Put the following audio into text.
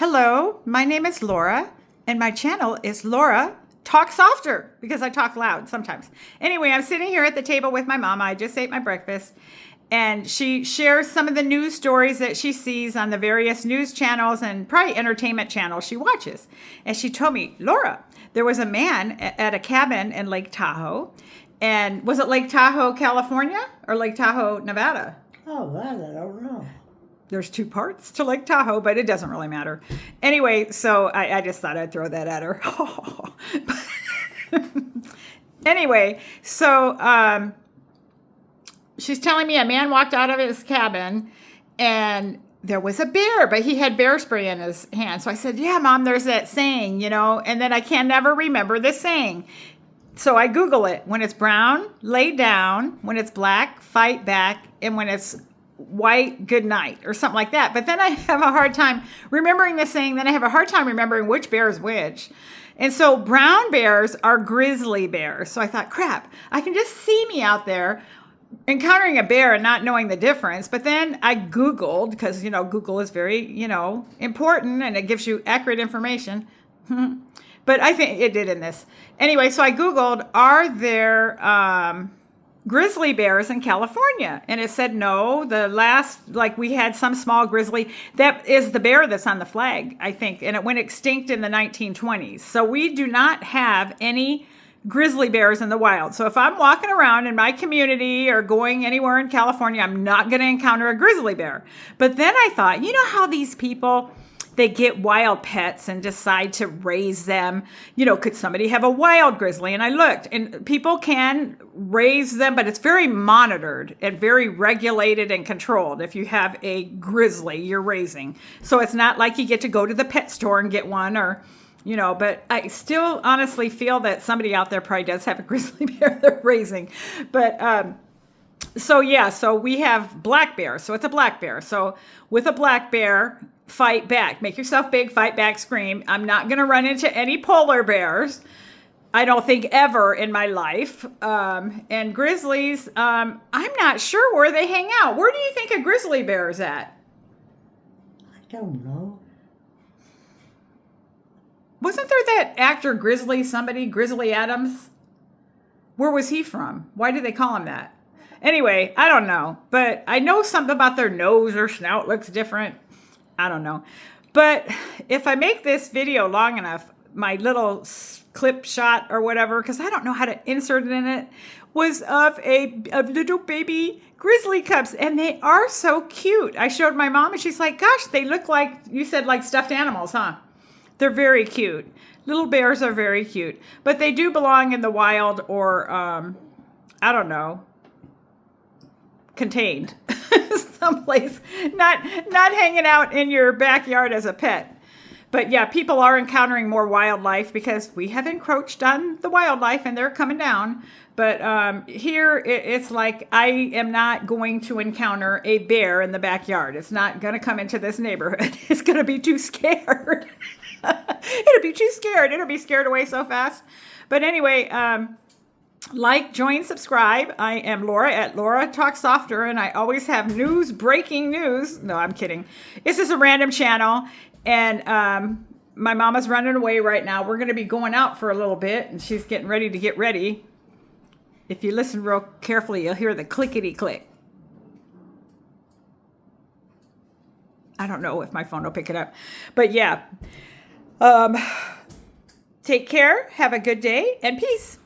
Hello, my name is Laura, and my channel is Laura Talk Softer because I talk loud sometimes. Anyway, I'm sitting here at the table with my mama. I just ate my breakfast, and she shares some of the news stories that she sees on the various news channels and probably entertainment channels she watches. And she told me, Laura, there was a man at a cabin in Lake Tahoe. And was it Lake Tahoe, California, or Lake Tahoe, Nevada? Oh, that I don't know. There's two parts to Lake Tahoe, but it doesn't really matter. Anyway, so I just thought I'd throw that at her. Anyway, so she's telling me a man walked out of his cabin and there was a bear, but he had bear spray in his hand. So I said, yeah, Mom, there's that saying, and then I can never remember the saying. So I Google it. When it's brown, lay down. When it's black, fight back. And when it's white, good night, or something like that. But then I have a hard time remembering the saying. Then I have a hard time remembering which bear is which. And so brown bears are grizzly bears. So I thought, crap, I can just see me out there encountering a bear and not knowing the difference. But then I Googled, because, Google is very, important and it gives you accurate information. But I think it did in this. Anyway, so I Googled, are there grizzly bears in California? And it said no. The last, we had some small grizzly. That is the bear that's on the flag, I think. And it went extinct in the 1920s. So we do not have any grizzly bears in the wild. So if I'm walking around in my community or going anywhere in California, I'm not going to encounter a grizzly bear. But then I thought, how these people, they get wild pets and decide to raise them. Could somebody have a wild grizzly? And I looked, and people can raise them, but it's very monitored and very regulated and controlled if you have a grizzly you're raising. So it's not like you get to go to the pet store and get one but I still honestly feel that somebody out there probably does have a grizzly bear they're raising. But so we have black bear. So it's a black bear. So with a black bear, fight back. Make yourself big, fight back, scream. I'm not going to run into any polar bears. I don't think ever in my life. And grizzlies, I'm not sure where they hang out. Where do you think a grizzly bear is at? I don't know. Wasn't there that actor Grizzly Adams? Where was he from? Why did they call him that? Anyway, I don't know. But I know something about their nose or snout looks different. I don't know. But if I make this video long enough, my little clip shot or whatever, because I don't know how to insert it in it, was of little baby grizzly cubs. And they are so cute. I showed my mom and she's like, gosh, they look like, you said like stuffed animals, huh? They're very cute. Little bears are very cute. But they do belong in the wild or, I don't know, contained someplace, not hanging out in your backyard as a pet. But yeah, people are encountering more wildlife because we have encroached on the wildlife and they're coming down. But here it's like I am not going to encounter a bear in the backyard. It's not going to come into this neighborhood. It's going to be too scared. It'll be too scared. It'll be scared away so fast. But anyway, join, subscribe. I am Laura at Laura Talk Softer, and I always have breaking news. No, I'm kidding. This is a random channel, and my mama's running away right now. We're going to be going out for a little bit, and she's getting ready to get ready. If you listen real carefully, you'll hear the clickety-click. I don't know if my phone will pick it up. But yeah, take care, have a good day, and peace.